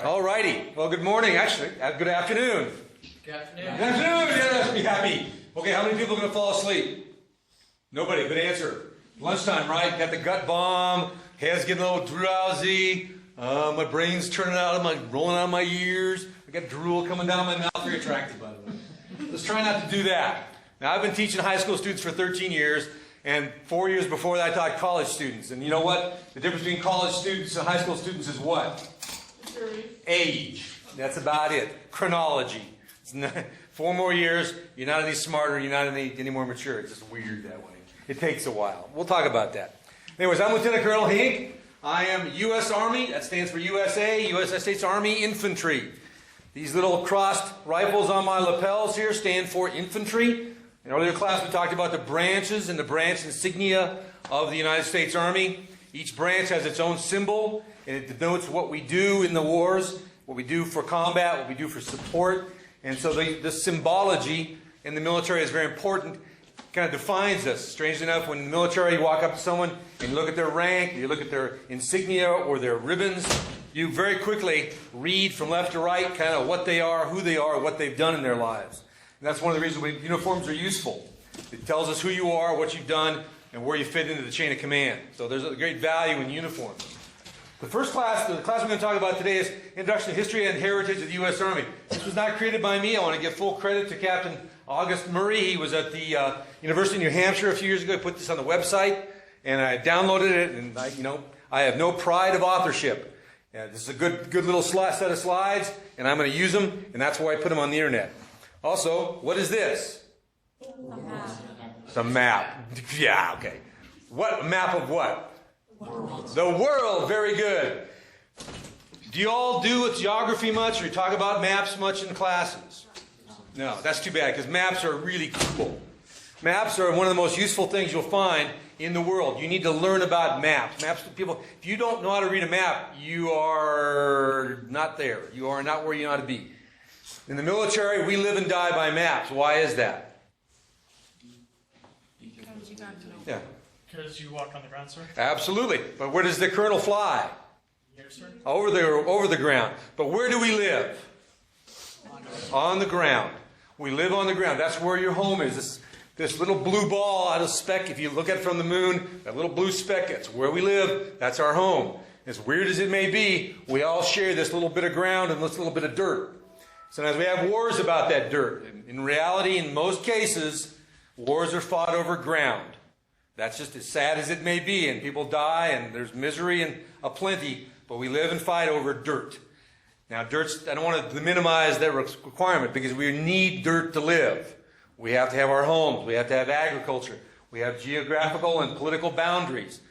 All righty. Well, good morning. Actually, good afternoon. Good afternoon. Good afternoon. Yeah, be happy. Okay, how many people are going to fall asleep? Nobody. Good answer. Lunchtime, right? Got the gut bomb. Head's getting a little drowsy. My brain's turning rolling out of my ears. I got drool coming down my mouth. Very attractive, by the way. Let's try not to do that. Now, I've been teaching high school students for 13 years, and 4 years before that, I taught college students. And you know what? The difference between college students and high school students is what? Age. That's about it. Chronology. 4 more years, you're not any smarter, you're not any more mature. It's just weird that way. It takes a while. We'll talk about that. Anyways, I'm Lieutenant Colonel Hink. I am U.S. Army. That stands for USA, United States Army Infantry. These little crossed rifles on my lapels here stand for infantry. In earlier class, we talked about the branches and the branch insignia of the United States Army. Each branch has its own symbol, and it denotes what we do in the wars, what we do for combat, what we do for support. And so the symbology in the military is very important. It kind of defines us. Strangely enough, when in the military you walk up to someone and you look at their rank, you look at their insignia or their ribbons, you very quickly read from left to right kind of what they are, who they are, what they've done in their lives. And that's one of the reasons uniforms are useful. It tells us who you are, what you've done, and where you fit into the chain of command. So there's a great value in uniforms. The class we're going to talk about today is Introduction to History and Heritage of the U.S. Army. This was not created by me. I want to give full credit to Captain August Murray. He was at the University of New Hampshire a few years ago. He put this on the website, and I downloaded it, and I have no pride of authorship. This is a good little set of slides, and I'm going to use them, and that's why I put them on the internet. Also, what is this? A map. It's a map. Yeah, okay. A map of what? The world. Very good. Do you all do geography much, or you talk about maps much in classes? No, that's too bad, because maps are really cool. Maps are one of the most useful things you'll find in the world. You need to learn about maps. If you don't know how to read a map, you are not there. You are not where you ought to be. In the military, we live and die by maps. Why is that? Because you got to know. Yeah. Because you walk on the ground, sir? Absolutely. But where does the colonel fly? Here, sir? Over the ground. But where do we live? On the ground. We live on the ground. That's where your home is. This little blue ball out of speck, if you look at it from the moon, that little blue speck, that's where we live. That's our home. As weird as it may be, we all share this little bit of ground and this little bit of dirt. Sometimes we have wars about that dirt. In reality, in most cases, wars are fought over ground. That's just as sad as it may be, and people die, and there's misery and aplenty, but we live and fight over dirt. Now, I don't want to minimize that requirement, because we need dirt to live. We have to have our homes. We have to have agriculture. We have geographical and political boundaries.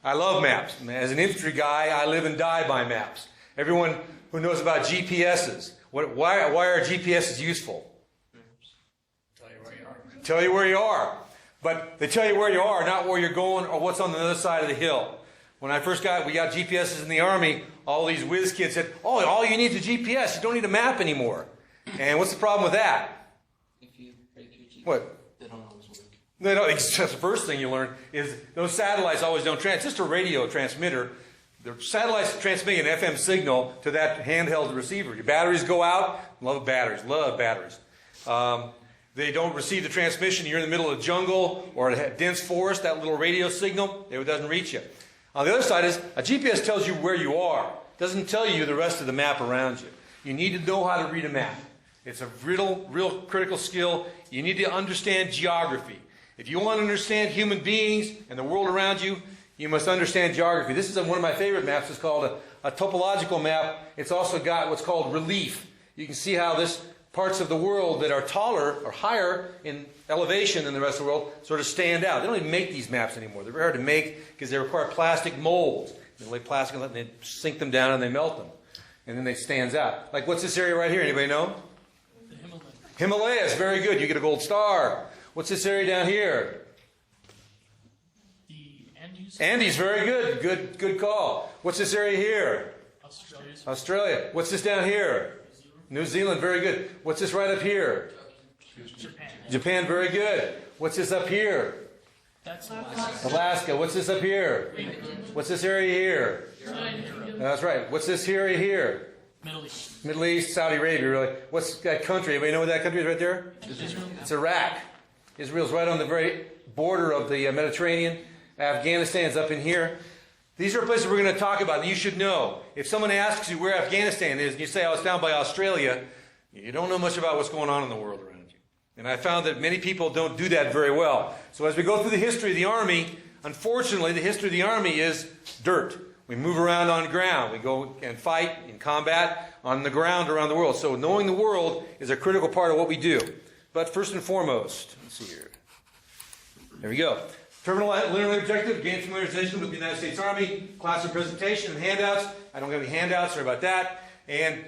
I love maps. As an infantry guy, I live and die by maps. Everyone who knows about GPSs, why are GPSs useful? Tell you where you are. Tell you where you are. But they tell you where you are, not where you're going or what's on the other side of the hill. When we got GPSs in the Army, all these whiz kids said, oh, all you need is a GPS. You don't need a map anymore. And what's the problem with that? If you break your GPS, What? they don't always work. That's the first thing you learn is those satellites always don't transmit. It's just a radio transmitter. The satellites transmitting an FM signal to that handheld receiver. Your batteries go out. Love batteries. They don't receive the transmission. You're in the middle of the jungle or a dense forest. That little radio signal, it doesn't reach you. On the other side is a GPS tells you where you are. It doesn't tell you the rest of the map around you. You need to know how to read a map. It's a real critical skill. You need to understand geography. If you want to understand human beings and the world around you, you must understand geography. This is one of my favorite maps. It's called a topological map. It's also got what's called relief. You can see how parts of the world that are taller or higher in elevation than the rest of the world sort of stand out. They don't even make these maps anymore. They're very hard to make because they require plastic molds. They lay plastic and they sink them down and they melt them. And then they stands out. Like, what's this area right here? Anybody know? The Himalayas. Himalayas. Very good. You get a gold star. What's this area down here? The Andes. Andes. Very good. Good call. What's this area here? Australia. What's this down here? New Zealand. Very good. What's this right up here? Japan. Very good. What's this up here? That's Alaska. What's this up here? What's this area here? That's right. What's this area here? Middle East. Middle East, Saudi Arabia, really. What's that country? Anybody know what that country is right there? Israel. It's Iraq. Israel's right on the very border of the Mediterranean. Afghanistan's up in here. These are places we're going to talk about, and you should know. If someone asks you where Afghanistan is, and you say, oh, it's down by Australia, you don't know much about what's going on in the world around you. And I found that many people don't do that very well. So as we go through the history of the Army, unfortunately, the history of the Army is dirt. We move around on ground. We go and fight in combat on the ground around the world. So knowing the world is a critical part of what we do. But first and foremost, let's see here. There we go. Terminal literary objective, gain familiarization with the United States Army, class of presentation and handouts. I don't have any handouts, sorry about that. And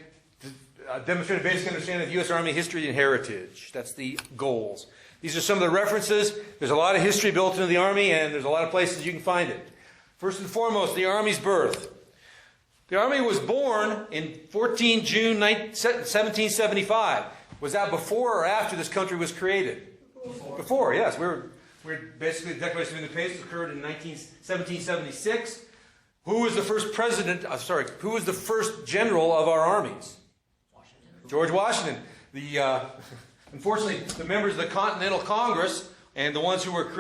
demonstrate a basic understanding of U.S. Army history and heritage. That's the goals. These are some of the references. There's a lot of history built into the Army, and there's a lot of places you can find it. First and foremost, the Army's birth. The Army was born in 14 June 1775. Was that before or after this country was created? Before, yes. We're basically, the Declaration of Independence occurred in 1776. Who was the first president, who was the first general of our armies? George Washington. Unfortunately, the members of the Continental Congress and the ones who were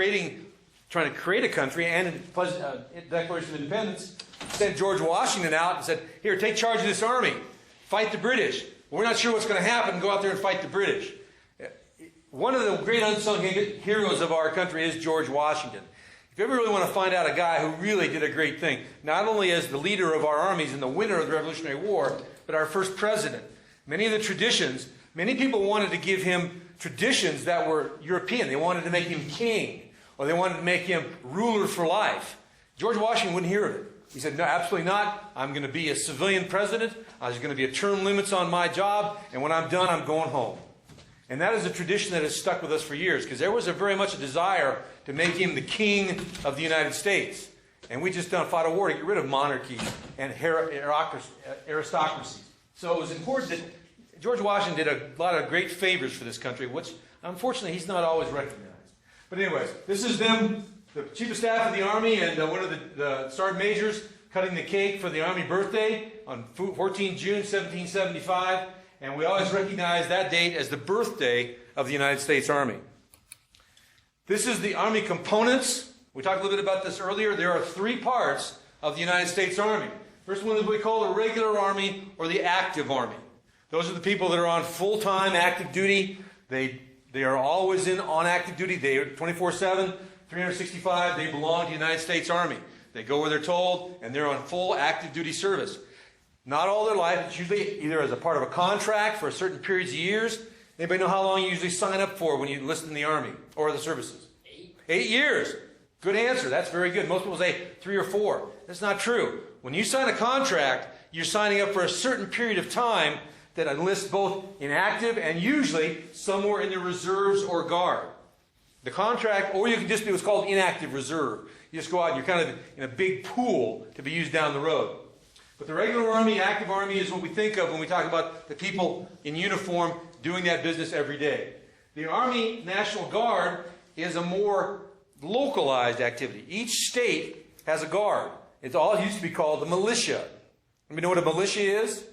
trying to create a country and Declaration of Independence sent George Washington out and said, here, take charge of this army. Fight the British. We're not sure what's going to happen. Go out there and fight the British. One of the great unsung heroes of our country is George Washington. If you ever really want to find out a guy who really did a great thing, not only as the leader of our armies and the winner of the Revolutionary War, but our first president. Many of the traditions, many people wanted to give him traditions that were European. They wanted to make him king, or they wanted to make him ruler for life. George Washington wouldn't hear of it. He said, no, absolutely not. I'm going to be a civilian president. There's going to be a term limits on my job, and when I'm done, I'm going home. And that is a tradition that has stuck with us for years, because there was very much a desire to make him the king of the United States. And we just fought a war to get rid of monarchy and aristocracy. So it was important that George Washington did a lot of great favors for this country, which unfortunately he's not always recognized. But anyways, this is them, the Chief of Staff of the Army and one of the Sergeant Majors cutting the cake for the Army birthday on 14 June 1775. And we always recognize that date as the birthday of the United States Army. This is the Army components. We talked a little bit about this earlier. There are three parts of the United States Army. First one is what we call the regular Army or the active Army. Those are the people that are on full-time active duty. They are always on active duty. They are 24/7, 365. They belong to the United States Army. They go where they're told, and they're on full active duty service. Not all their life. It's usually either as a part of a contract for a certain periods of years. Anybody know how long you usually sign up for when you enlist in the Army or the services? 8 years. Good answer. That's very good. Most people say 3 or 4. That's not true. When you sign a contract, you're signing up for a certain period of time that enlists both in active and usually somewhere in the reserves or guard. The contract, or you can just do what's called inactive reserve. You just go out and you're kind of in a big pool to be used down the road. But the regular Army, active Army is what we think of when we talk about the people in uniform doing that business every day. The Army National Guard is a more localized activity. Each state has a guard. It all used to be called the militia. You know what a militia is?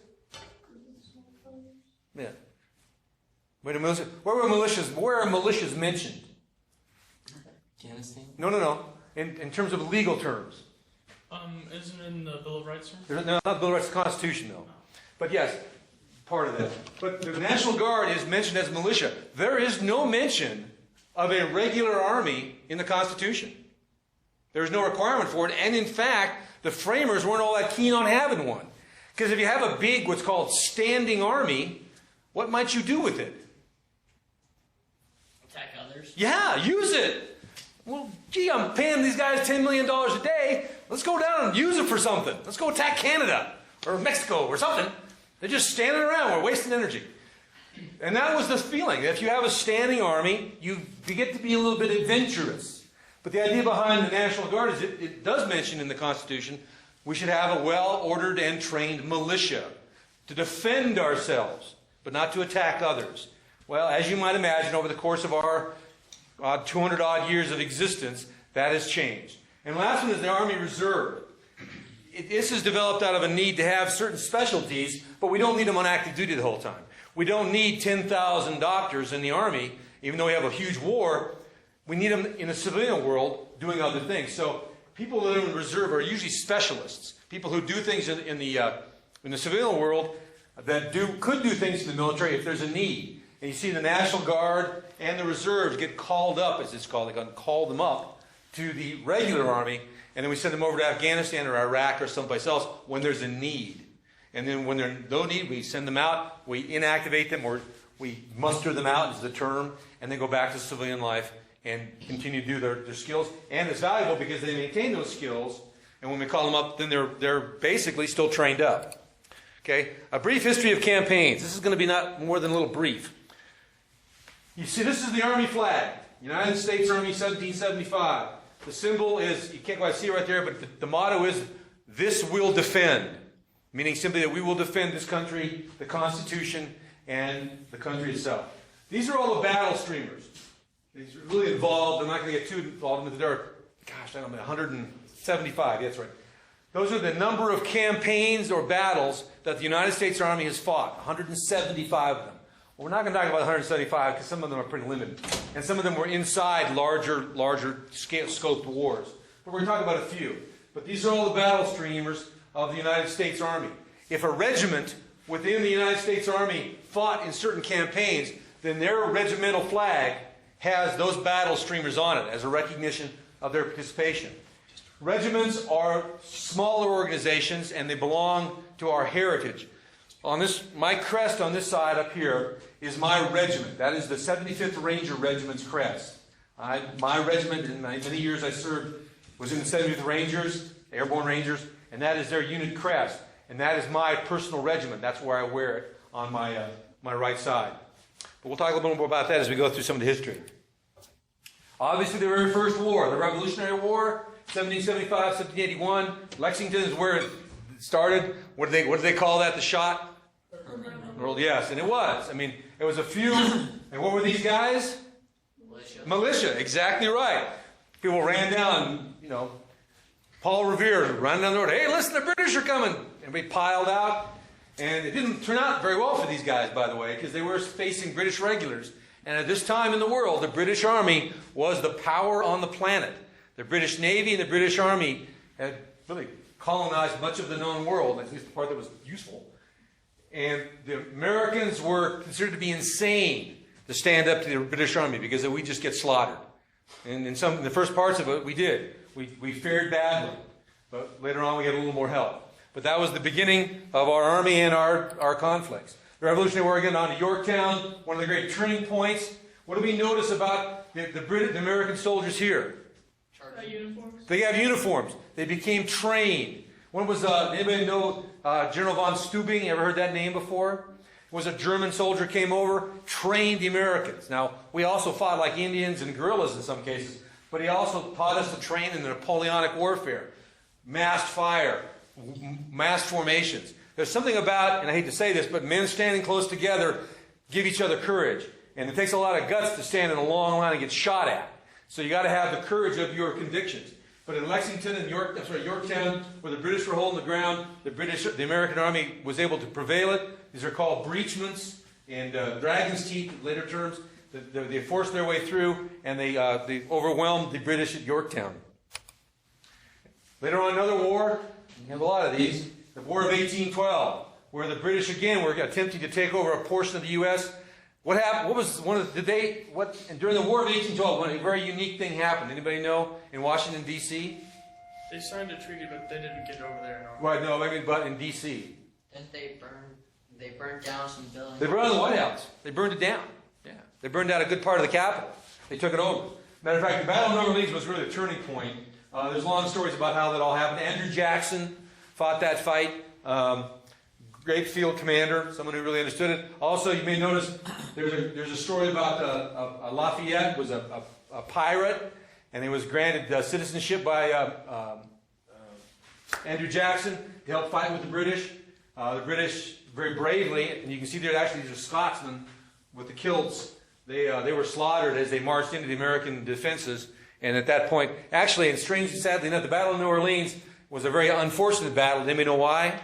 Yeah. Where are militias mentioned? Afghanistan? No. In terms of legal terms. Isn't it in the Bill of Rights, sir? No, not the Bill of Rights, the Constitution, though. But yes, part of that. But the National Guard is mentioned as militia. There is no mention of a regular army in the Constitution. There's no requirement for it. And in fact, the framers weren't all that keen on having one. Because if you have a big, what's called standing army, what might you do with it? Attack others? Yeah, use it. Well, gee, I'm paying these guys $10 million a day. Let's go down and use it for something. Let's go attack Canada or Mexico or something. They're just standing around. We're wasting energy. And that was the feeling. If you have a standing army, you get to be a little bit adventurous. But the idea behind the National Guard is it does mention in the Constitution we should have a well-ordered and trained militia to defend ourselves, but not to attack others. Well, as you might imagine, over the course of our 200-odd years of existence, that has changed. And last one is the Army Reserve. this is developed out of a need to have certain specialties, but we don't need them on active duty the whole time. We don't need 10,000 doctors in the Army, even though we have a huge war. We need them in the civilian world doing other things. So people that are in reserve are usually specialists, people who do things in the civilian world that could do things in the military if there's a need. And you see the National Guard and the reserves get called up, as it's called. They can call them up to the regular Army, and then we send them over to Afghanistan or Iraq or someplace else when there's a need. And then when there's no need, we send them out, we inactivate them, or we muster them out is the term, and then go back to civilian life and continue to do their skills. And it's valuable because they maintain those skills, and when we call them up, then they're basically still trained up. Okay, a brief history of campaigns. This is going to be not more than a little brief. You see, this is the Army flag. United States Army, 1775. The symbol is, you can't quite see it right there, but the motto is, "This will defend," meaning simply that we will defend this country, the Constitution, and the country itself. These are all the battle streamers. These are really involved. I'm not going to get too involved into there. Gosh, I don't know, 175. Yeah, that's right. Those are the number of campaigns or battles that the United States Army has fought. 175 of them. Well, we're not going to talk about 175 because some of them are pretty limited. And some of them were inside larger scoped wars. But we're going to talk about a few. But these are all the battle streamers of the United States Army. If a regiment within the United States Army fought in certain campaigns, then their regimental flag has those battle streamers on it as a recognition of their participation. Regiments are smaller organizations, and they belong to our heritage. On this, my crest on this side up here is my regiment. That is the 75th Ranger Regiment's crest. My regiment, in my many years I served, was in the 75th Rangers, Airborne Rangers, and that is their unit crest. And that is my personal regiment. That's where I wear it on my right side. But we'll talk a little bit more about that as we go through some of the history. Obviously, the very first war, the Revolutionary War, 1775, 1781. Lexington is where it started. What do they call that? The shot? Well, yes, and it was. I mean, it was a few. And what were these guys? Militia. Exactly right. People ran down, Paul Revere ran down the road. Hey, listen, the British are coming. Everybody piled out. And it didn't turn out very well for these guys, by the way, because they were facing British regulars. And at this time in the world, the British Army was the power on the planet. The British Navy and the British Army had really colonized much of the known world, at least the part that was useful. And the Americans were considered to be insane to stand up to the British Army because we just get slaughtered. And in the first parts of it, we did. We fared badly. But later on, we got a little more help. But that was the beginning of our army and our conflicts. The Revolutionary War, again, on to Yorktown, one of the great turning points. What do we notice about the American soldiers here? Uniforms. They have uniforms. They became trained. When was, anybody know General von Steuben? You ever heard that name before? It was a German soldier came over, trained the Americans. Now, we also fought like Indians and guerrillas in some cases, but he also taught us to train in the Napoleonic warfare. Massed fire, massed formations. There's something about, and I hate to say this, but men standing close together give each other courage. And it takes a lot of guts to stand in a long line and get shot at. So you got to have the courage of your convictions. But in Lexington and Yorktown, where the British were holding the ground, the American Army was able to prevail it. These are called breachments and dragon's teeth, later terms. They forced their way through, and they overwhelmed the British at Yorktown. Later on, another war. You have a lot of these. The War of 1812, where the British again were attempting to take over a portion of the U.S. What happened? What was one of and during the War of 1812, a very unique thing happened. Anybody know? In Washington, D.C.? They signed a treaty, but they didn't get over there. Right, no, I mean, but in D.C. Didn't they burned down some buildings? They burned the White House. They burned it down. Yeah. They burned down a good part of the Capitol. They took it over. Matter of fact, the Battle of New Orleans was really a turning point. There's long stories about how that all happened. Andrew Jackson fought that fight. Great field commander, someone who really understood it. Also, you may notice there's a story about Lafayette was a pirate, and he was granted citizenship by Andrew Jackson to help fight with the British. The British very bravely, and you can see there actually these are Scotsmen with the kilts. They were slaughtered as they marched into the American defenses. And at that point, actually, and strangely, sadly enough, the Battle of New Orleans was a very unfortunate battle. Anybody know why?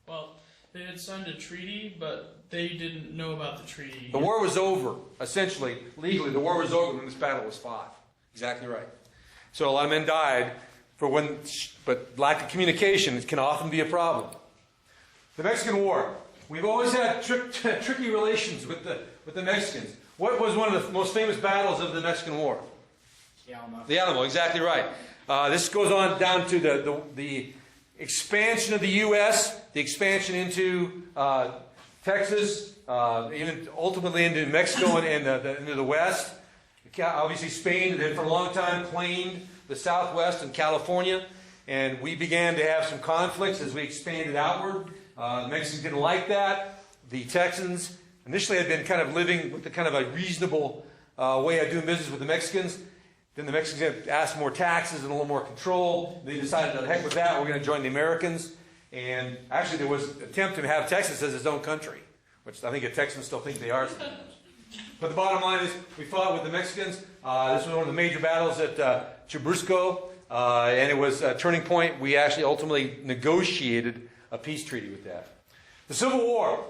Well, they had signed a treaty, but they didn't know about the treaty. The war was over, essentially, legally. The war was over when this battle was fought. Exactly right. So a lot of men died but lack of communication can often be a problem. The Mexican War. We've always had tricky relations with the Mexicans. What was one of the most famous battles of the Mexican War? The Alamo. The Alamo, exactly right. This goes on down to the expansion of the U.S., the expansion into Texas, even ultimately into Mexico and into the West. Obviously, Spain had for a long time claimed the Southwest and California, and we began to have some conflicts as we expanded outward. The Mexicans didn't like that. The Texans initially had been kind of living with the kind of a reasonable way of doing business with the Mexicans. Then the Mexicans had asked more taxes and a little more control. They decided, the heck with that, we're going to join the Americans. And actually there was an attempt to have Texas as its own country, which I think the Texans still think they are sometimes. But the bottom line is, we fought with the Mexicans. This was one of the major battles at Churubusco, and it was a turning point. We actually ultimately negotiated a peace treaty with that. The Civil War,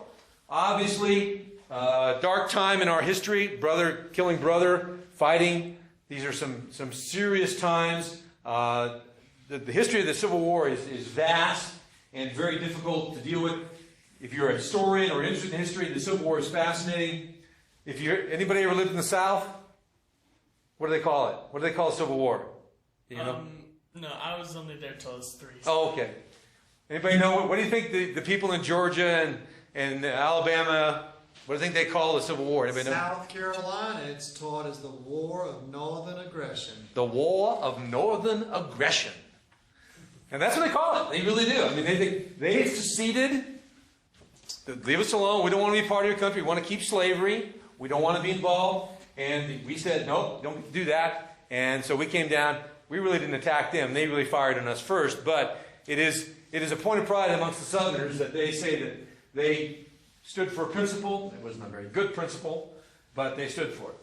obviously, dark time in our history. Brother killing brother, fighting. These are some serious times. The history of the Civil War is vast and very difficult to deal with. If you're a historian or interested in history, the Civil War is fascinating. Anybody ever lived in the South? What do they call it? What do they call the Civil War? Do you know? No, I was only there till I was 3. Oh, okay. Anybody know? What do you think the people in Georgia and Alabama, what do you think they call the Civil War? Anybody know? South Carolina, it's taught as the War of Northern Aggression. The War of Northern Aggression. And that's what they call it. They really do. I mean, they seceded. Leave us alone. We don't want to be part of your country. We want to keep slavery. We don't want to be involved. And we said, no, don't do that. And so we came down. We really didn't attack them. They really fired on us first. But it is a point of pride amongst the Southerners that they say that they stood for a principle. It wasn't a very good principle, but they stood for it.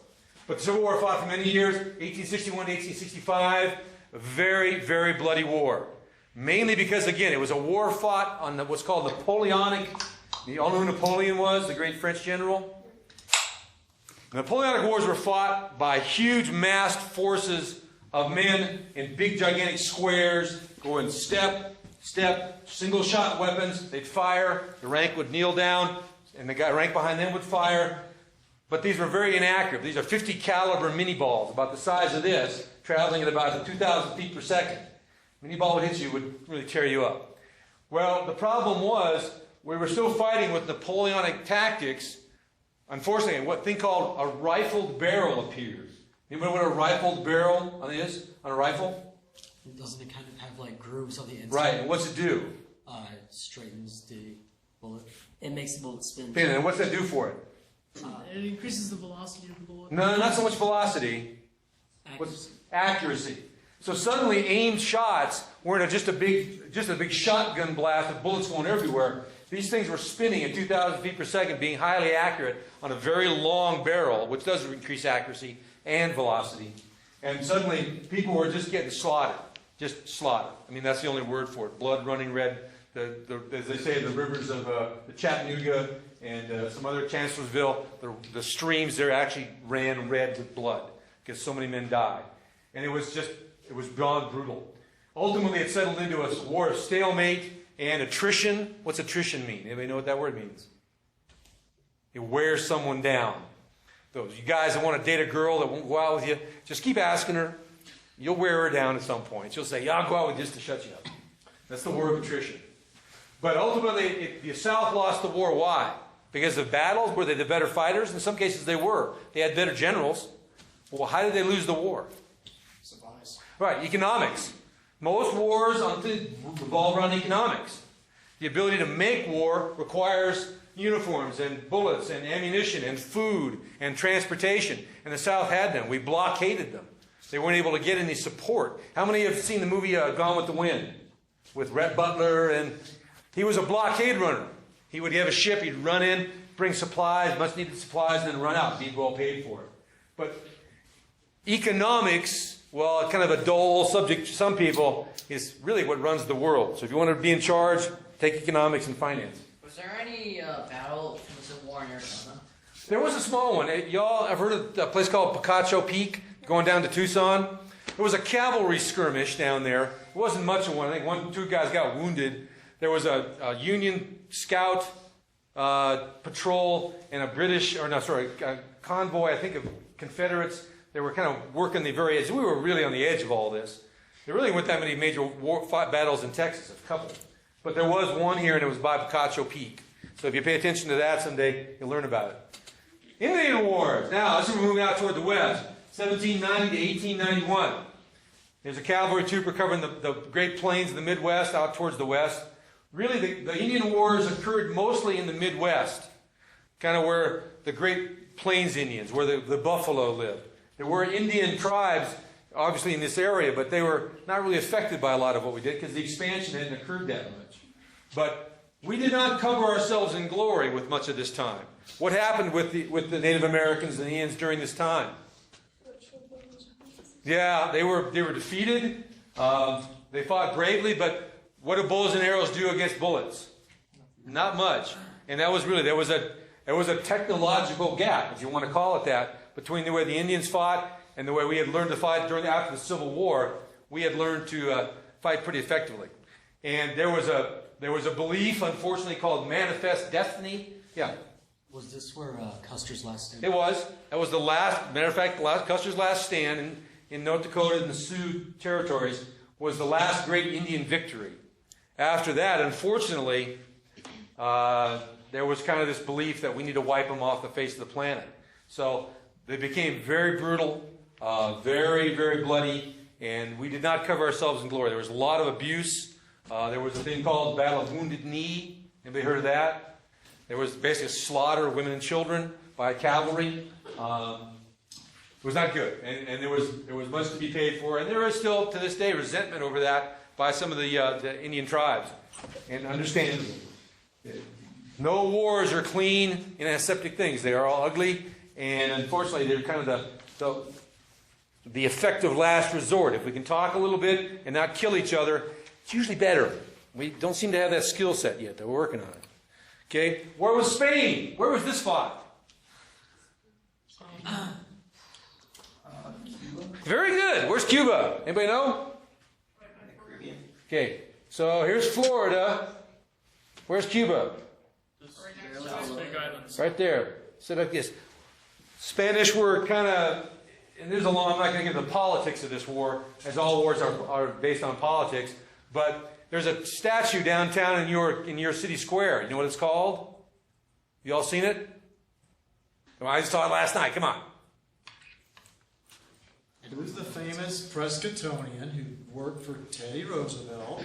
But the Civil War fought for many years, 1861 to 1865, a very, very bloody war. Mainly because, again, it was a war fought on what's called Napoleonic. You all know who Napoleon was, the great French general? The Napoleonic Wars were fought by huge massed forces of men in big gigantic squares, going step, single shot weapons. They'd fire, the rank would kneel down, and the guy rank behind them would fire. But these were very inaccurate. These are 50 caliber mini balls, about the size of this, traveling at about 2,000 feet per second. Mini ball would hit you, would really tear you up. Well, the problem was, we were still fighting with Napoleonic tactics. Unfortunately, what thing called a rifled barrel appears. Anybody know what a rifled barrel is on a rifle? Doesn't it kind of have like grooves on the inside? Right, and what's it do? It straightens the bullet. It makes the bullet spin. And what's that do for it? It increases the velocity of the bullet. No, not so much velocity. What's accuracy? So suddenly aimed shots weren't just a big shotgun blast with bullets going everywhere. These things were spinning at 2,000 feet per second, being highly accurate on a very long barrel, which does increase accuracy and velocity. And suddenly people were just getting slaughtered. Just slaughtered. I mean, that's the only word for it. Blood running red. As they say, the rivers of the Chattanooga and some other Chancellorsville, the streams there actually ran red with blood because so many men died. And it was beyond brutal. Ultimately, it settled into a war of stalemate and attrition. What's attrition mean? Anybody know what that word means? It wears someone down. Those you guys that want to date a girl that won't go out with you, just keep asking her. You'll wear her down at some point. She'll say, yeah, I'll go out with you just to shut you up. That's the war of attrition. But ultimately, the South lost the war. Why? Because of battles? Were they the better fighters? In some cases, they were. They had better generals. Well, how did they lose the war? Supplies. Right, economics. Most wars revolve around economics. The ability to make war requires uniforms and bullets and ammunition and food and transportation. And the South had them. We blockaded them. They weren't able to get any support. How many have seen the movie Gone with the Wind? With Rhett Butler, and he was a blockade runner. He would have a ship, he'd run in, bring supplies, much needed supplies, and then run out, be well paid for it. But economics well, kind of a dull subject to some people, is really what runs the world. So if you want to be in charge, take economics and finance. Was there any battle from the Civil War in Arizona? There was a small one. Y'all have heard of a place called Picacho Peak going down to Tucson? There was a cavalry skirmish down there. It wasn't much of one. I think two guys got wounded. There was a Union scout patrol and a convoy, I think, of Confederates. They were kind of working the very edge. We were really on the edge of all this. There really weren't that many major battles in Texas, a couple. But there was one here, and it was by Picacho Peak. So if you pay attention to that someday, you'll learn about it. Indian Wars. Now, this is moving out toward the west, 1790 to 1891. There's a cavalry trooper covering the Great Plains of the Midwest out towards the west. Really, the Indian Wars occurred mostly in the Midwest, kind of where the Great Plains Indians, where the buffalo lived. There were Indian tribes, obviously, in this area, but they were not really affected by a lot of what we did because the expansion hadn't occurred that much. But we did not cover ourselves in glory with much of this time. What happened with the Native Americans and the Indians during this time? Yeah, they were defeated. They fought bravely, but what do bows and arrows do against bullets? Not much. And that was really, there was a technological gap, if you want to call it that, between the way the Indians fought and the way we had learned to fight after the Civil War. We had learned to fight pretty effectively. And there was a belief, unfortunately, called manifest destiny. Yeah. Was this where Custer's last stand? It was. That was the last, matter of fact, Custer's last stand in North Dakota and the Sioux territories was the last great Indian victory. After that, unfortunately, there was kind of this belief that we need to wipe them off the face of the planet. So they became very brutal, very, very bloody, and we did not cover ourselves in glory. There was a lot of abuse. There was a thing called Battle of Wounded Knee. Anybody heard of that? There was basically a slaughter of women and children by cavalry. It was not good, and there was much to be paid for, and there is still to this day resentment over that by some of the Indian tribes, and understandably. No wars are clean and aseptic things; they are all ugly, and unfortunately, they're kind of the effective last resort. If we can talk a little bit and not kill each other, it's usually better. We don't seem to have that skill set yet. That we're working on it. Okay, where was Spain? Where was this fought? Very good. Where's Cuba? Anybody know? Okay, so here's Florida. Where's Cuba? Big islands. Right there. Sit like this. Spanish were kind of, and there's I'm not going to get into the politics of this war, as all wars are based on politics, but there's a statue downtown in your city square. You know what it's called? You all seen it? Well, I just saw it last night. Come on. It was the famous Prescottonian who worked for Teddy Roosevelt.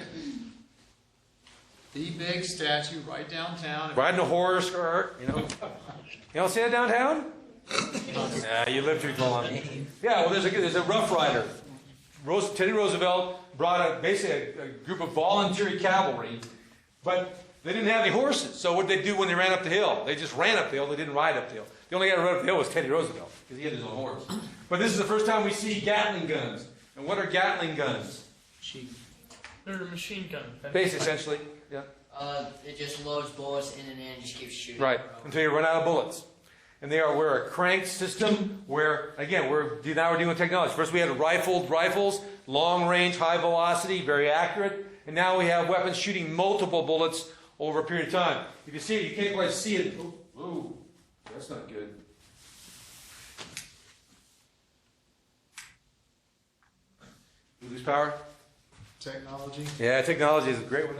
The big statue right downtown. Riding a horse, you know. You don't see that downtown? Yeah, you live too long. Yeah, well, there's a Rough Rider. Teddy Roosevelt brought basically a group of voluntary cavalry, but they didn't have any horses. So what did they do when they ran up the hill? They just ran up the hill. They didn't ride up the hill. The only guy who rode up the hill was Teddy Roosevelt because he had his own horse. But this is the first time we see Gatling guns. And what are Gatling guns? They're a machine gun. Basically, essentially, yeah. It just loads bullets in and just keeps shooting. Right, until you run out of bullets. And we're a crank system where, again, we're dealing with technology. First we had rifles, long range, high velocity, very accurate. And now we have weapons shooting multiple bullets over a period of time. If you see it, you can't quite see it. Ooh, that's not good. You lose power? Technology. Yeah, technology is a great one.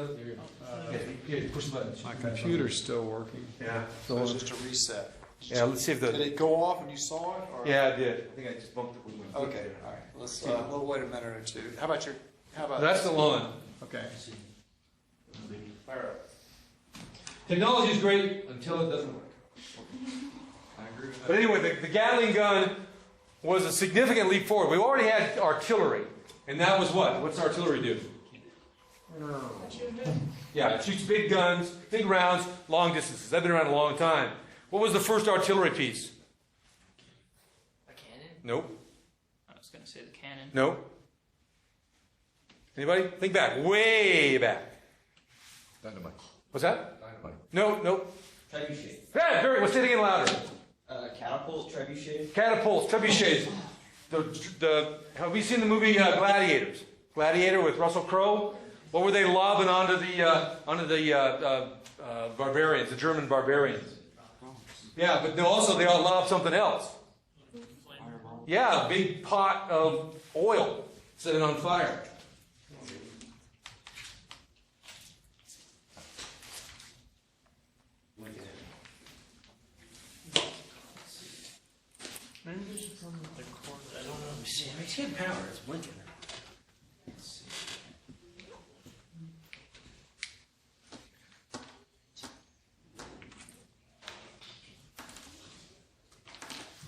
Yeah, push the button. My computer's still working. Yeah. So it's just a reset. Yeah, let's see if Did it go off when you saw it? Or? Yeah, I did. I think I just bumped it with my foot. Okay, all right. Let's we'll wait a minute or two. How about That's the one. Okay. Fire up. Technology is great until it doesn't work. I agree with that. But anyway, the Gatling gun was a significant leap forward. We already had artillery, and that was what? What's artillery do? Yeah, it shoots big guns, big rounds, long distances. They've been around a long time. What was the first artillery piece? A cannon? Nope. I was going to say the Cannon. No. Anybody? Think back. Way back. Dynamite. What's that? Dynamite. No. Trebuchet. Yeah, very. Let's say it again louder. Catapult, trebuchet. Catapults, trebuchets. Have we seen the movie Gladiators? Gladiator with Russell Crowe. What were they lobbing onto the barbarians, the German barbarians? Yeah, but also they all lobbed something else. Yeah, a big pot of oil, set it on fire. Maybe this is from the cord. I don't know. See, I see power. It's blinking.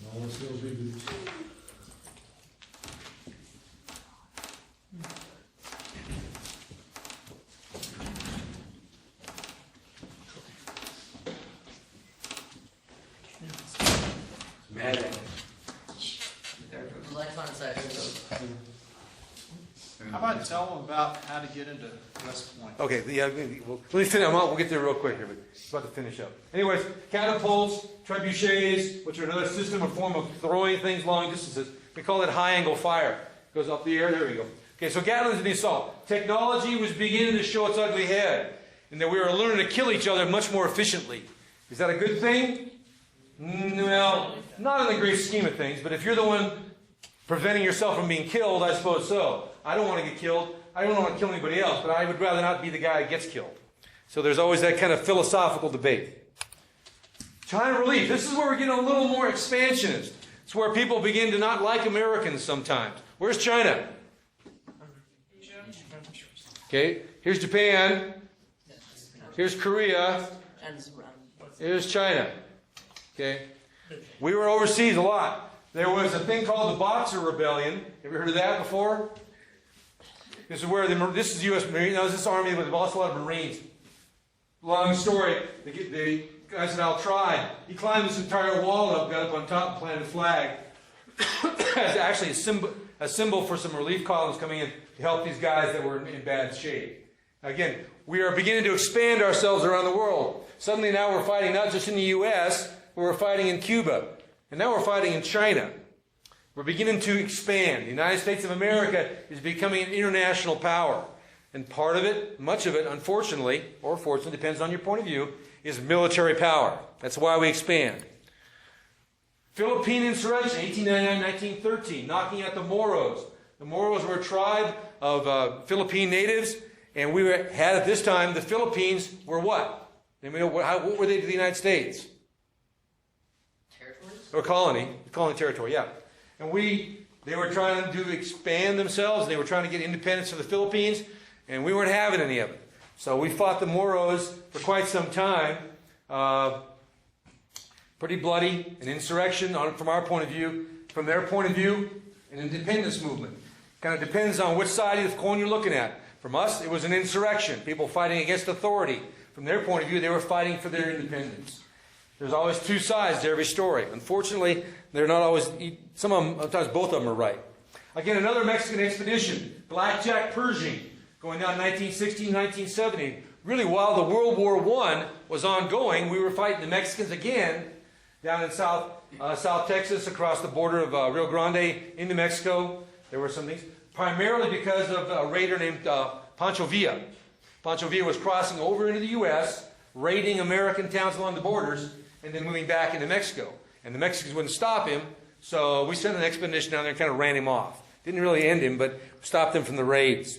No, it's still big. Mad. Electron side. How about tell them about how to get into West Point? Okay, let me finish. We'll get there real quick here, but it's about to finish up. Anyways, catapults, trebuchets, which are another system or form of throwing things long distances. We call it high-angle fire. Goes up the air. There we go. Okay, so Gatlins and the assault. Technology was beginning to show its ugly head, and that we were learning to kill each other much more efficiently. Is that a good thing? Well, not in the great scheme of things, but if you're the one preventing yourself from being killed, I suppose so. I don't want to get killed. I don't want to kill anybody else, but I would rather not be the guy who gets killed. So there's always that kind of philosophical debate. China relief. This is where we're getting a little more expansionist. It's where people begin to not like Americans sometimes. Where's China? Okay, here's Japan. Here's Korea. Here's China. Okay, we were overseas a lot. There was a thing called the Boxer Rebellion. Ever heard of that before? This is where this is U.S. Marine. Now, this Army with also a lot of Marines. Long story. The guy said, "I'll try." He climbed this entire wall up, got up on top, and planted a flag. It's actually a symbol for some relief columns coming in to help these guys that were in bad shape. Again, we are beginning to expand ourselves around the world. Suddenly now we're fighting not just in the U.S., but we're fighting in Cuba. And now we're fighting in China. We're beginning to expand. The United States of America is becoming an international power. And part of it, much of it, unfortunately, or fortunately, depends on your point of view, is military power. That's why we expand. Philippine insurrection, 1899-1913, knocking out the Moros. The Moros were a tribe of Philippine natives, and had at this time, the Philippines were what? What were they to the United States? Or colony territory, yeah. And they were trying to expand themselves. They were trying to get independence for the Philippines, and we weren't having any of it. So we fought the Moros for quite some time. Pretty bloody, an insurrection from our point of view. From their point of view, an independence movement. Kind of depends on which side of the coin you're looking at. From us, it was an insurrection. People fighting against authority. From their point of view, they were fighting for their independence. There's always two sides to every story. Unfortunately, they're not always, sometimes both of them are right. Again, another Mexican expedition, Blackjack Pershing, going down 1916, 1917. Really, while the World War I was ongoing, we were fighting the Mexicans again down in South Texas, across the border of Rio Grande into Mexico. There were some things, primarily because of a raider named Pancho Villa. Pancho Villa was crossing over into the U.S., raiding American towns along the borders, and then moving back into Mexico. And the Mexicans wouldn't stop him, so we sent an expedition down there and kind of ran him off. Didn't really end him, but stopped him from the raids.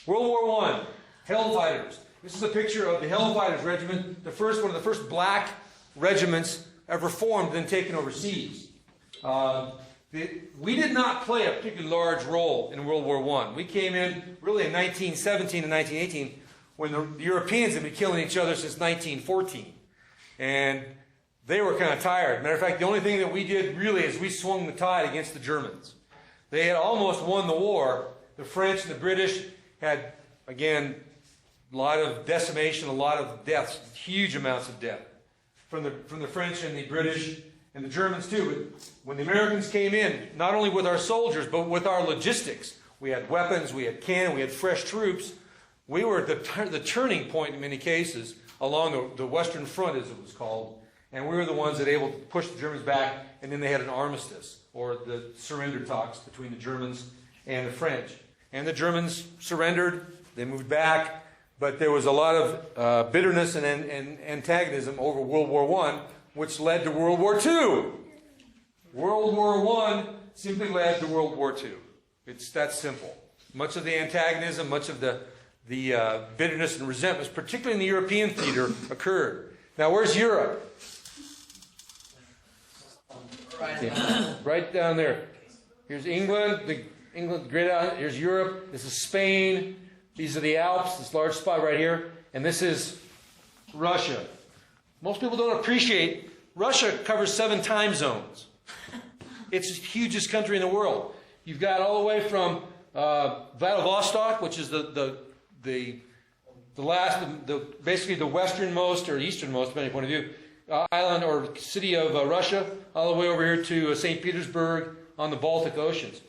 World War I, Hellfighters. This is a picture of the Hellfighters Regiment, one of the first black regiments ever formed and then taken overseas. We did not play a particularly large role in World War I. We came in really in 1917 and 1918 when the Europeans had been killing each other since 1914. And they were kind of tired. Matter of fact, the only thing that we did really is we swung the tide against the Germans. They had almost won the war. The French and the British had, again, a lot of decimation, a lot of deaths, huge amounts of death from the French and the British. and the Germans too. But when the Americans came in, not only with our soldiers, but with our logistics, we had weapons, we had cannon, we had fresh troops. We were the turning point in many cases along the Western Front, as it was called. And we were the ones that were able to push the Germans back, and then they had an armistice, or the surrender talks between the Germans and the French. And the Germans surrendered, they moved back, but there was a lot of bitterness and antagonism over World War I, which led to World War II. World War I simply led to World War II. It's that simple. Much of the antagonism, much of the bitterness and resentments, particularly in the European theater, occurred. Now, where's Europe? Right down there. Here's England, England, great out. Here's Europe. This is Spain. These are the Alps, this large spot right here. And this is Russia. Most people don't appreciate Russia covers 7 time zones. It's the hugest country in the world. You've got all the way from Vladivostok, which is basically the westernmost or easternmost, depending on your point of view, island or city of Russia, all the way over here to St. Petersburg on the Baltic Oceans.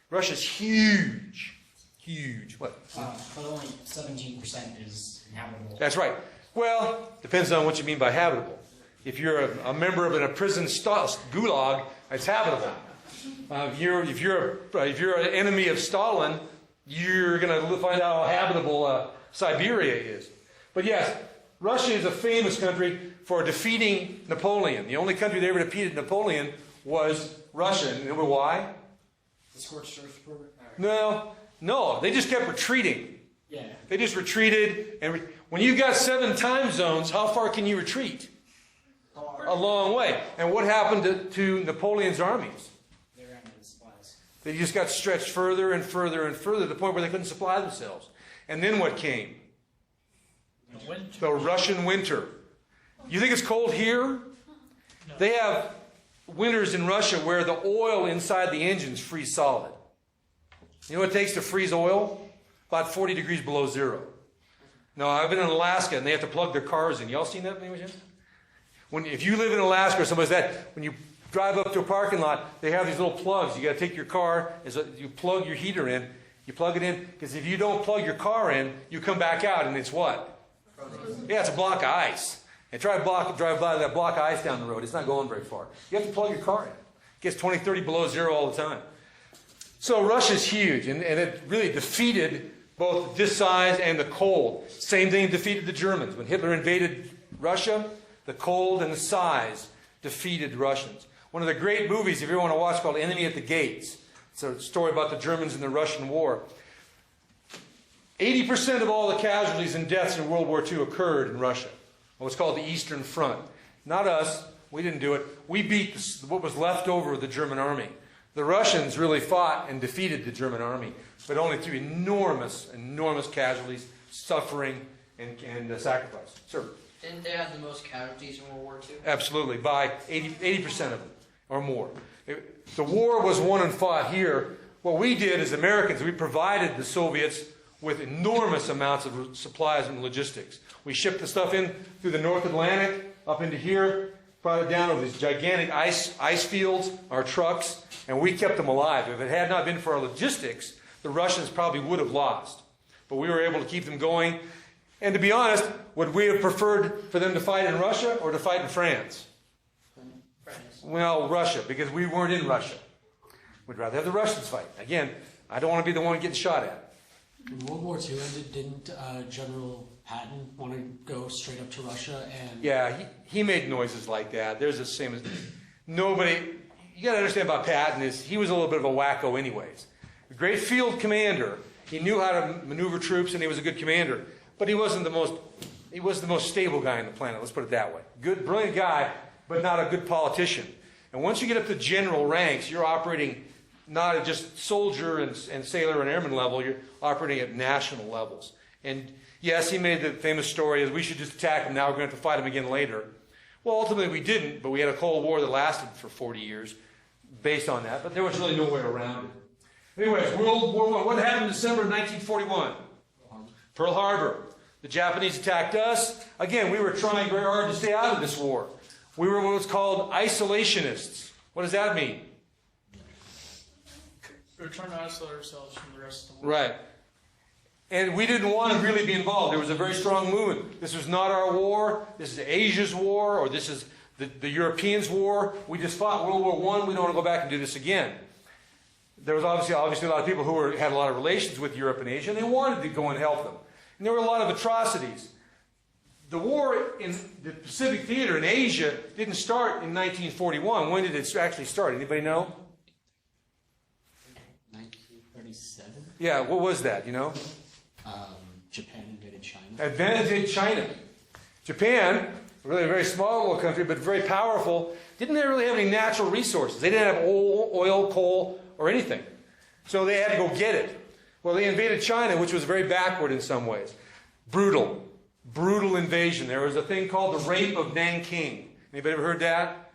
Russia's huge. Huge. What? But only 17% is inhabitable. That's right. Well, depends on what you mean by habitable. If you're a member of a prison gulag, it's habitable. If you're an enemy of Stalin, you're going to find out how habitable Siberia is. But yes, Russia is a famous country for defeating Napoleon. The only country that ever defeated Napoleon was Russia. And remember why? The scorched earth. No. They just kept retreating. Yeah. They just retreated. And when you've got 7 time zones, how far can you retreat? A long way. And what happened to Napoleon's armies? They ran out of supplies. They just got stretched further and further and further to the point where they couldn't supply themselves. And then what came? The Russian winter. You think it's cold here? No. They have winters in Russia where the oil inside the engines freeze solid. You know what it takes to freeze oil? About 40 degrees below zero. No, I've been in Alaska and they have to plug their cars in. Y'all seen that? If you live in Alaska or someplace that, when you drive up to a parking lot, they have these little plugs. You got to take your car, you plug your heater in, you plug it in, because if you don't plug your car in, you come back out and it's what? Yeah, it's a block of ice. And drive by that block of ice down the road. It's not going very far. You have to plug your car in. It gets 20, 30 below zero all the time. So Russia's huge, and it really defeated both this size and the cold. Same thing defeated the Germans. When Hitler invaded Russia, the cold and the size defeated the Russians. One of the great movies, if you want to watch, called Enemy at the Gates. It's a story about the Germans in the Russian War. 80% of all the casualties and deaths in World War II occurred in Russia. What's called the Eastern Front. Not us. We didn't do it. We beat what was left over of the German army. The Russians really fought and defeated the German army, but only through enormous casualties, suffering, and sacrifice. Sir? Didn't they have the most casualties in World War II? Absolutely, by 80% of them or more. The war was won and fought here. What we did as Americans, we provided the Soviets with enormous amounts of supplies and logistics. We shipped the stuff in through the North Atlantic, up into here, brought it down over these gigantic ice fields, our trucks, and we kept them alive. If it had not been for our logistics, the Russians probably would have lost. But we were able to keep them going. And to be honest, would we have preferred for them to fight in Russia or to fight in France? France. Well, Russia, because we weren't in Russia. We'd rather have the Russians fight. Again, I don't want to be the one getting shot at. When World War II ended, didn't General Patton want to go straight up to Russia? And Yeah, he made noises like that. There's the same as nobody. You got to understand about Patton is he was a little bit of a wacko, anyways. A great field commander. He knew how to maneuver troops, and he was a good commander. But he wasn't the most stable guy on the planet. Let's put it that way. Good, brilliant guy, but not a good politician. And once you get up to general ranks, you're operating not at just soldier and sailor and airman level, you're operating at national levels. And yes, he made the famous story is we should just attack them now, we're going to have to fight them again later. Well, ultimately we didn't, but we had a Cold War that lasted for 40 years based on that, but there was really no way around it. Anyways, World War I. What happened in December of 1941? Pearl Harbor. The Japanese attacked us. Again, we were trying very hard to stay out of this war. We were what's called isolationists. What does that mean? We're trying to isolate ourselves from the rest of the world. Right. And we didn't want to really be involved. There was a very strong movement. This was not our war. This is Asia's war, or this is the Europeans' war. We just fought World War I. We don't want to go back and do this again. There was obviously a lot of people who had a lot of relations with Europe and Asia, and they wanted to go and help them. And there were a lot of atrocities. The war in the Pacific Theater in Asia didn't start in 1941. When did it actually start? Anybody know? 1937. Yeah, what was that, you know? Japan invaded China. Invaded China. Japan, really a very small little country, but very powerful, didn't really have any natural resources. They didn't have oil, coal, or anything. So they had to go get it. Well, they invaded China, which was very backward in some ways. Brutal invasion. There was a thing called the Rape of Nanking. Anybody ever heard that?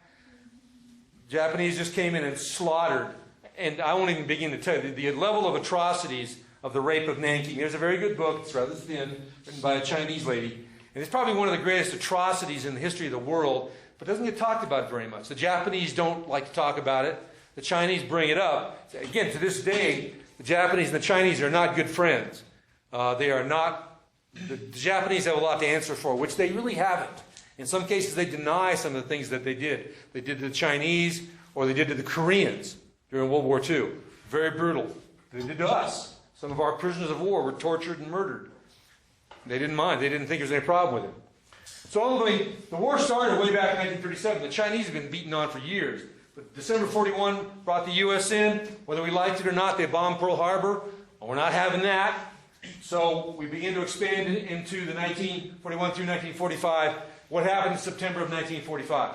Japanese just came in and slaughtered. And I won't even begin to tell you the level of atrocities of the Rape of Nanking. There's a very good book. It's rather thin, written by a Chinese lady. And it's probably one of the greatest atrocities in the history of the world, but doesn't get talked about very much. The Japanese don't like to talk about it. The Chinese bring it up. Again, to this day, the Japanese and the Chinese are not good friends. They are not. The Japanese have a lot to answer for, which they really haven't. In some cases, they deny some of the things that they did. They did to the Chinese, or they did to the Koreans during World War II. Very brutal. They did to us. Some of our prisoners of war were tortured and murdered. They didn't mind. They didn't think there was any problem with it. So ultimately, the war started way back in 1937. The Chinese have been beaten on for years. But December 41 brought the U.S. in. Whether we liked it or not, they bombed Pearl Harbor. Well, we're not having that. So we began to expand into the 1941 through 1945. What happened in September of 1945?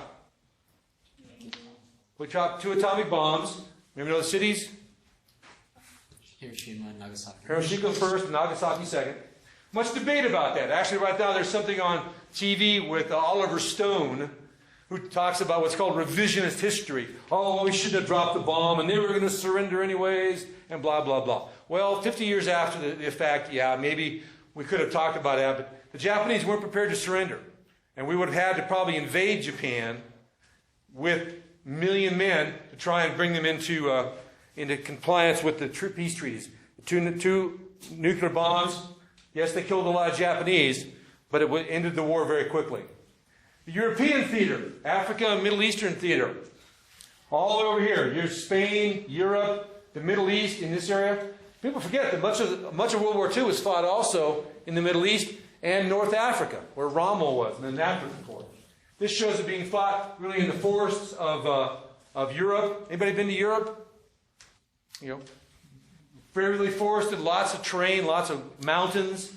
We dropped 2 atomic bombs. Remember those cities? Hiroshima and Nagasaki. Hiroshima first, Nagasaki second. Much debate about that. Actually, right now there's something on TV with Oliver Stone who talks about what's called revisionist history. Oh, we shouldn't have dropped the bomb, and they were going to surrender anyways, and blah, blah, blah. Well, 50 years after the fact, yeah, maybe we could have talked about that, but the Japanese weren't prepared to surrender. And we would have had to probably invade Japan with 1 million men to try and bring them into compliance with the peace treaties. Two nuclear bombs. Yes, they killed a lot of Japanese, but it ended the war very quickly. The European theater, Africa and Middle Eastern theater, all over here. Here's Spain, Europe, the Middle East in this area. People forget that much of World War II was fought also in the Middle East and North Africa, where Rommel was, and the African Corps. This shows it being fought really in the forests of Europe. Anybody been to Europe? You know, fairly forested, lots of terrain, lots of mountains,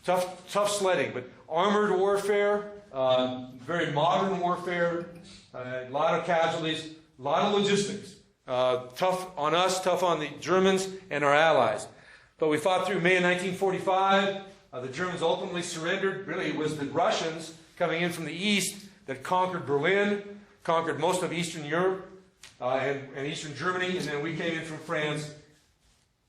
tough sledding, but armored warfare, very modern warfare, a lot of casualties, a lot of logistics. Tough on us, tough on the Germans and our allies. But we fought through May of 1945. The Germans ultimately surrendered. Really, it was the Russians coming in from the east that conquered Berlin, conquered most of Eastern Europe and Eastern Germany, and then we came in from France.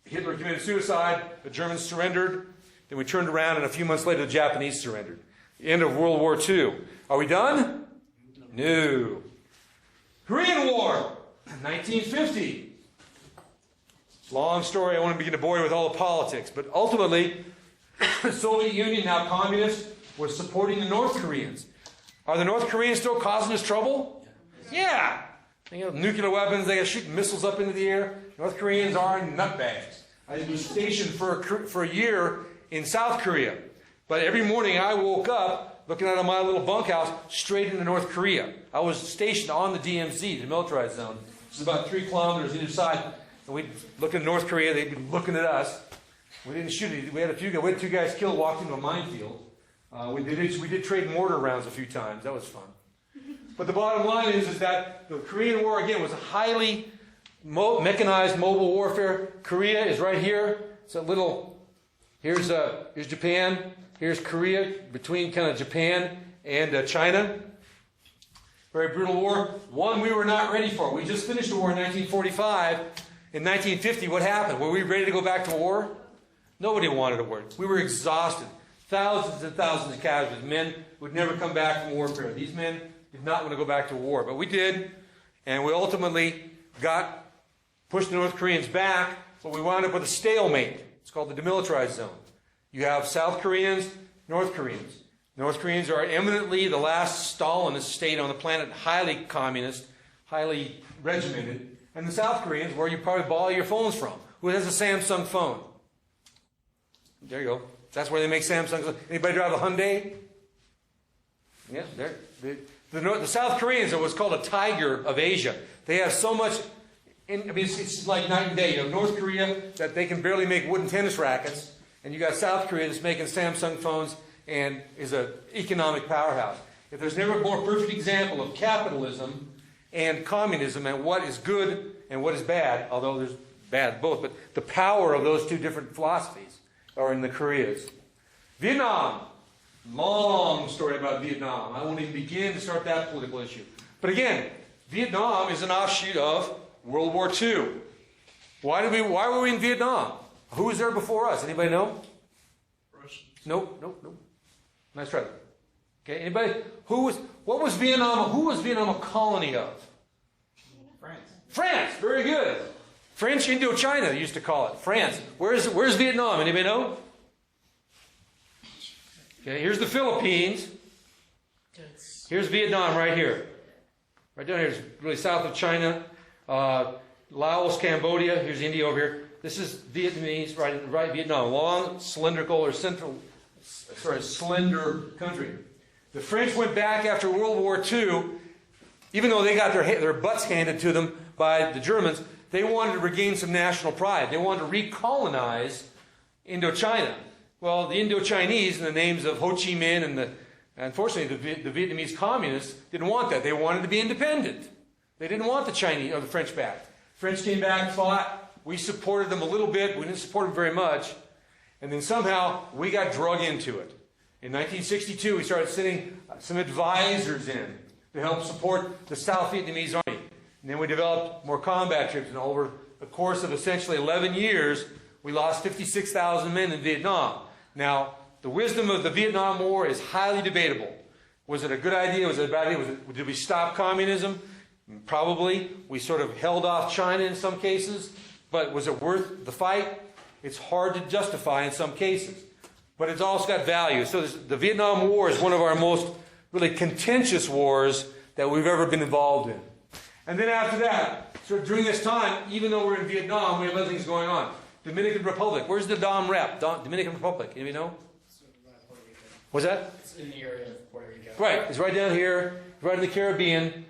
Hitler committed suicide. The Germans surrendered. Then we turned around, and a few months later, the Japanese surrendered. End of World War II. Are we done? No. Korean War, 1950. Long story. I want to begin to bore you with all the politics. But ultimately, the Soviet Union, now communist, was supporting the North Koreans. Are the North Koreans still causing us trouble? Yeah. They have nuclear weapons. They got shooting missiles up into the air. North Koreans are nutbags. I was stationed for a year in South Korea. But every morning I woke up looking out of my little bunkhouse straight into North Korea. I was stationed on the DMZ, the militarized zone. It's about 3 kilometers either side. And we'd look at North Korea. They'd be looking at us. We didn't shoot it. We had 2 guys killed, walked into a minefield. We did trade mortar rounds a few times. That was fun. But the bottom line is that the Korean War, again, was a highly mechanized mobile warfare. Korea is right here. It's a little, here's Japan. Here's Korea, between kind of Japan and China. Very brutal war. One we were not ready for. We just finished the war in 1945. In 1950, what happened? Were we ready to go back to war? Nobody wanted to war. We were exhausted. Thousands and thousands of casualties. Men would never come back from warfare. These men did not want to go back to war. But we did, and we ultimately pushed the North Koreans back, but we wound up with a stalemate. It's called the demilitarized zone. You have South Koreans, North Koreans. North Koreans are eminently the last Stalinist state on the planet, highly communist, highly regimented. And the South Koreans, where you probably buy your phones from. Who has a Samsung phone? There you go. That's where they make Samsungs. Anybody drive a Hyundai? Yeah, there. The South Koreans are what's called a tiger of Asia. They have so much. It's like night and day. You have North Korea that they can barely make wooden tennis rackets, and you got South Korea that's making Samsung phones and is an economic powerhouse. If there's never a more perfect example of capitalism and communism and what is good and what is bad, although there's bad both, but the power of those two different philosophies are in the Koreas. Vietnam. Long story about Vietnam. I won't even begin to start that political issue. But again, Vietnam is an offshoot of World War II. Why were we in Vietnam? Who was there before us? Anybody know? Russians. Nope. Nice try. Okay, anybody? What was Vietnam? Who was Vietnam a colony of? France. Very good. French Indochina, they used to call it. France. Where's Vietnam? Anybody know? Okay, here's the Philippines. Here's Vietnam right here. Right down here is really south of China. Laos, Cambodia. Here's India over here. This is Vietnamese, right Vietnam. Long, cylindrical, or slender country. The French went back after World War II. Even though they got their butts handed to them by the Germans, they wanted to regain some national pride. They wanted to recolonize Indochina. Well, the Indochinese, in the names of Ho Chi Minh and unfortunately the Vietnamese communists, didn't want that. They wanted to be independent. They didn't want the Chinese or the French back. French came back, fought. We supported them a little bit. We didn't support them very much. And then somehow we got drug into it. In 1962, we started sending some advisors in to help support the South Vietnamese army. And then we developed more combat troops. And over the course of essentially 11 years, we lost 56,000 men in Vietnam. Now, the wisdom of the Vietnam War is highly debatable. Was it a good idea? Was it a bad idea? Did we stop communism? Probably. We sort of held off China in some cases. But was it worth the fight? It's hard to justify in some cases. But it's also got value. So the Vietnam War is one of our most really contentious wars that we've ever been involved in. And then after that, so during this time, even though we're in Vietnam, we have other things going on. Dominican Republic. Where's the Dom Rep? Dominican Republic. Anybody know? What's that? It's in the area of Puerto Rico. Right. It's right down here, right in the Caribbean.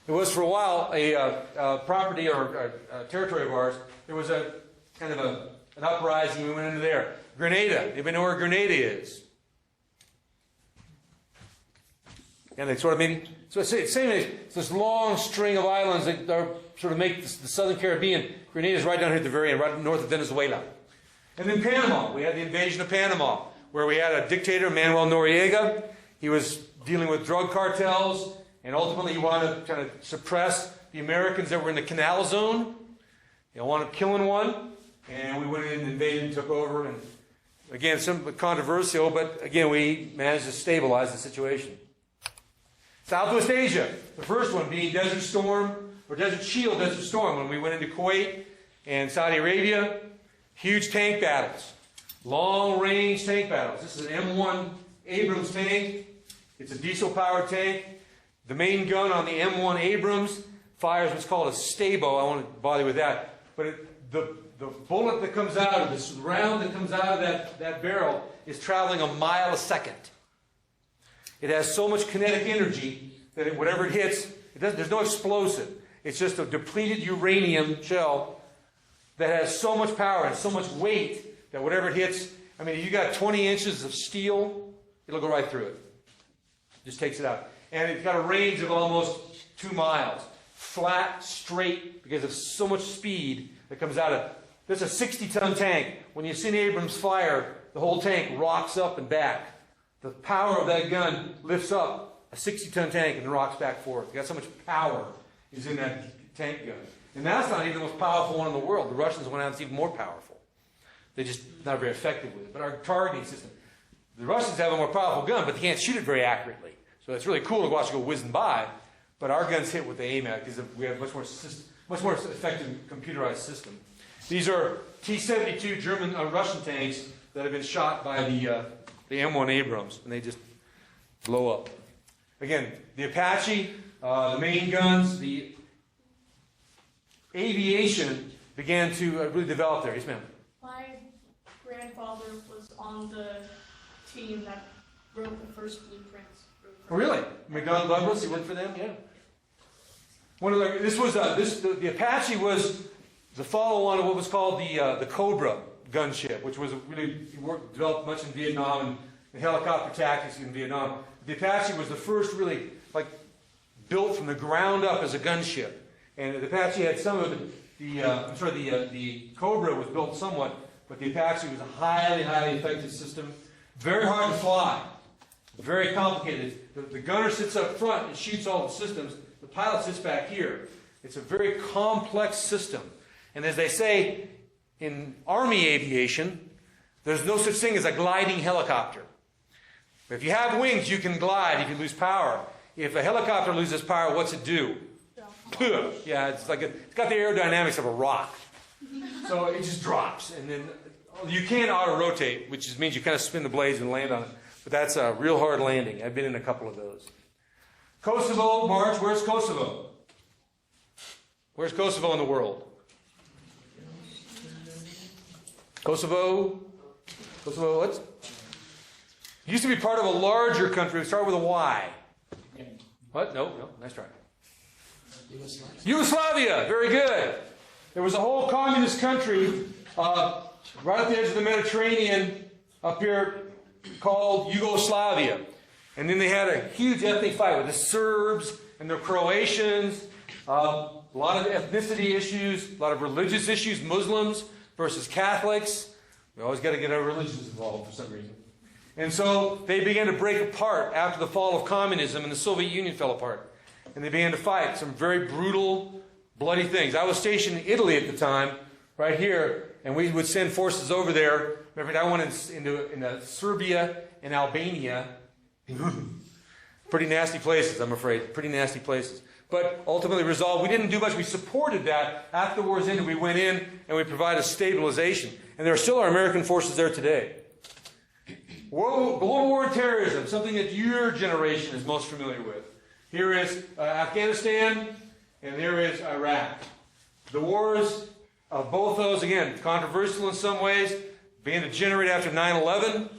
It was for a while a property or a territory of ours. There was a kind of an uprising. We went into there. Grenada. Anybody know where Grenada is? And they sort of maybe. So it's this long string of islands that are, sort of make the southern Caribbean. Grenada is right down here at the very end, right north of Venezuela. And then Panama. We had the invasion of Panama, where we had a dictator, Manuel Noriega. He was dealing with drug cartels, and ultimately he wanted to kind of suppress the Americans that were in the Canal Zone. He wanted killing one, and we went in and invaded and took over. And again, somewhat controversial, but again, we managed to stabilize the situation. Southwest Asia, the first one being Desert Storm, or Desert Shield, Desert Storm, when we went into Kuwait and Saudi Arabia. Huge tank battles. Long-range tank battles. This is an M1 Abrams tank. It's a diesel-powered tank. The main gun on the M1 Abrams fires what's called a stabo. I won't bother you with that. But the bullet that comes out of this round that comes out of that barrel is traveling a mile a second. It has so much kinetic energy that whatever it hits, there's no explosive. It's just a depleted uranium shell that has so much power and so much weight that whatever it hits, I mean, if you got 20 inches of steel, it'll go right through it. Just takes it out. And it's got a range of almost 2 miles. Flat, straight, because of so much speed that comes out of it. This is a 60-ton tank. When you see an Abrams fire, the whole tank rocks up and back. The power of that gun lifts up a 60-ton tank and rocks back forth. You got so much power is in that tank gun. And that's not even the most powerful one in the world. The Russians went out and it's even more powerful. They're just not very effective with it. But our targeting system, the Russians have a more powerful gun, but they can't shoot it very accurately. So it's really cool to watch it go whizzing by, but our guns hit what they aim at because we have much more effective computerized system. These are T-72 German Russian tanks that have been shot by the M1 Abrams, and they just blow up. Again, the Apache, the main guns, the aviation began to really develop there. Yes, ma'am. My grandfather was on the team that wrote the first blueprints. Oh, really? McDonnell Douglas, you worked for them? Yeah. The Apache was the follow-on of what was called the Cobra gunship, which was developed much in Vietnam and the helicopter tactics in Vietnam. The Apache was the first really built from the ground up as a gunship, and the Apache had some of the Cobra was built somewhat, but the Apache was a highly effective system. Very hard to fly, very complicated. The gunner sits up front and shoots all the systems. The pilot sits back here. It's a very complex system. And as they say in Army aviation, there's no such thing as a gliding helicopter. If you have wings, you can glide if you lose power. If a helicopter loses power, what's it do? Yeah, it's got the aerodynamics of a rock. So it just drops. And then you can auto-rotate, which means you kind of spin the blades and land on it. But that's a real hard landing. I've been in a couple of those. Kosovo, March. Where's Kosovo? Where's Kosovo in the world? Kosovo, what? It used to be part of a larger country. We start with a Y. What? No, nice try. Yugoslavia, very good. There was a whole communist country right at the edge of the Mediterranean up here called Yugoslavia. And then they had a huge ethnic fight with the Serbs and the Croatians, a lot of ethnicity issues, a lot of religious issues, Muslims versus Catholics. We always got to get our religions involved for some reason. And so they began to break apart after the fall of communism, and the Soviet Union fell apart. And they began to fight some very brutal, bloody things. I was stationed in Italy at the time, right here, and we would send forces over there. Remember, I went into Serbia and Albania. Pretty nasty places, I'm afraid. Pretty nasty places. But ultimately resolved. We didn't do much. We supported that. After the war's ended, we went in and we provided stabilization. And there are still our American forces there today. Global war and terrorism, something that your generation is most familiar with. Here is Afghanistan, and there is Iraq. The wars of both those, again, controversial in some ways, began to generate after 9/11,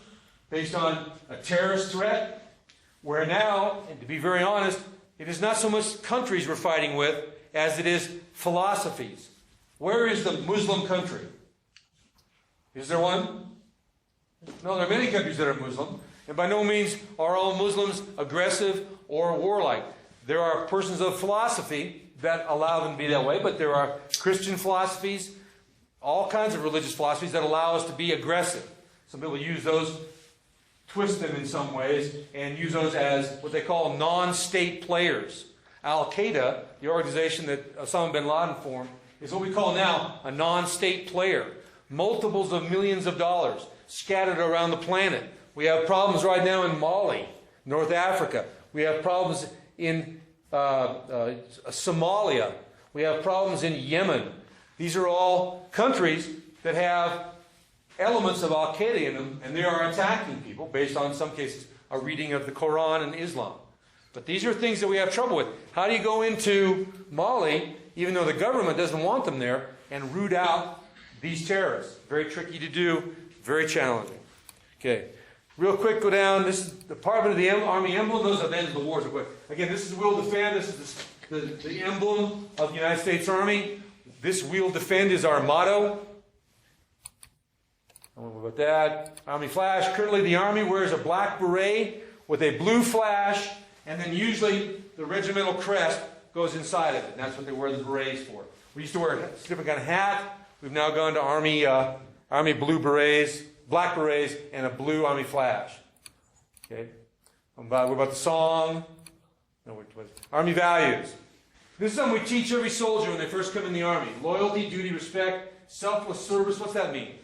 based on a terrorist threat, where now, and to be very honest, it is not so much countries we're fighting with as it is philosophies. Where is the Muslim country? Is there one? No, there are many countries that are Muslim, and by no means are all Muslims aggressive or warlike. There are persons of philosophy that allow them to be that way, but there are Christian philosophies, all kinds of religious philosophies that allow us to be aggressive. Some people use those, twist them in some ways, and use those as what they call non-state players. Al-Qaeda, the organization that Osama bin Laden formed, is what we call now a non-state player. Multiples of millions of dollars scattered around the planet. We have problems right now in Mali, North Africa. We have problems in Somalia. We have problems in Yemen. These are all countries that have elements of Al-Qaeda in them, and they are attacking people based on, in some cases, a reading of the Quran and Islam. But these are things that we have trouble with. How do you go into Mali, even though the government doesn't want them there, and root out these terrorists? Very tricky to do, very challenging. Okay, real quick, go down. This is the Department of the Army emblem. Those are the ends of the wars. Again, this is We'll Defend. This is the emblem of the United States Army. This We'll Defend is our motto. I don't know about that. Army flash. Currently, the Army wears a black beret with a blue flash, and then usually the regimental crest goes inside of it. And that's what they wear the berets for. We used to wear a different kind of hat. We've now gone to Army blue berets, black berets, and a blue Army flash. Okay. We're about the song. No, Army values. This is something we teach every soldier when they first come in the Army. Loyalty, duty, respect, selfless service. What's that mean?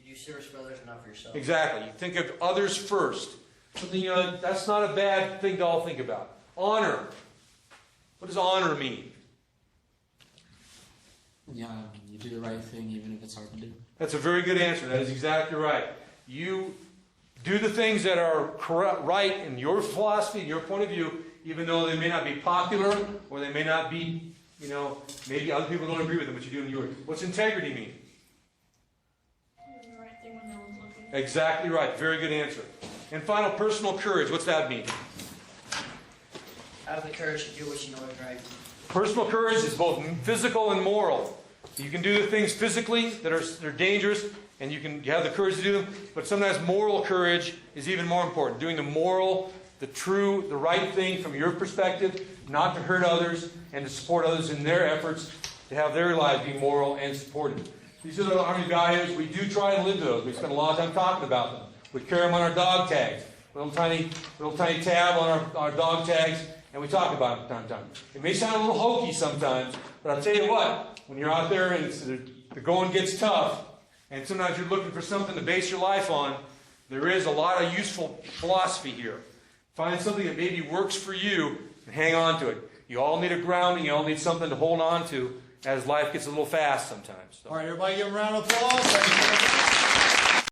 You do service for others, not for yourself. Exactly. You think of others first. Something, that's not a bad thing to all think about. Honor. What does honor mean? Yeah, you do the right thing even if it's hard to do. That's a very good answer. That is exactly right. You do the things that are correct, right in your philosophy, in your point of view, even though they may not be popular or they may not be, maybe other people don't agree with them, but you do in yours. What's integrity mean? Doing the right thing when no one's looking. Exactly right. Very good answer. And final, personal courage. What's that mean? Have the courage to do what you know is right. Personal courage is both physical and moral. You can do the things physically that are dangerous, and you have the courage to do them. But sometimes moral courage is even more important. Doing the moral, the true, the right thing from your perspective, not to hurt others, and to support others in their efforts to have their lives be moral and supported. These are the Army values. We do try and live to those. We spend a lot of time talking about them. We carry them on our dog tags. Little tiny tab on our dog tags. And we talk about it from time to time. It may sound a little hokey sometimes, but I'll tell you what, when you're out there and the going gets tough, and sometimes you're looking for something to base your life on, there is a lot of useful philosophy here. Find something that maybe works for you and hang on to it. You all need a grounding, you all need something to hold on to as life gets a little fast sometimes. So. All right, everybody give a round of applause. Thank you very much.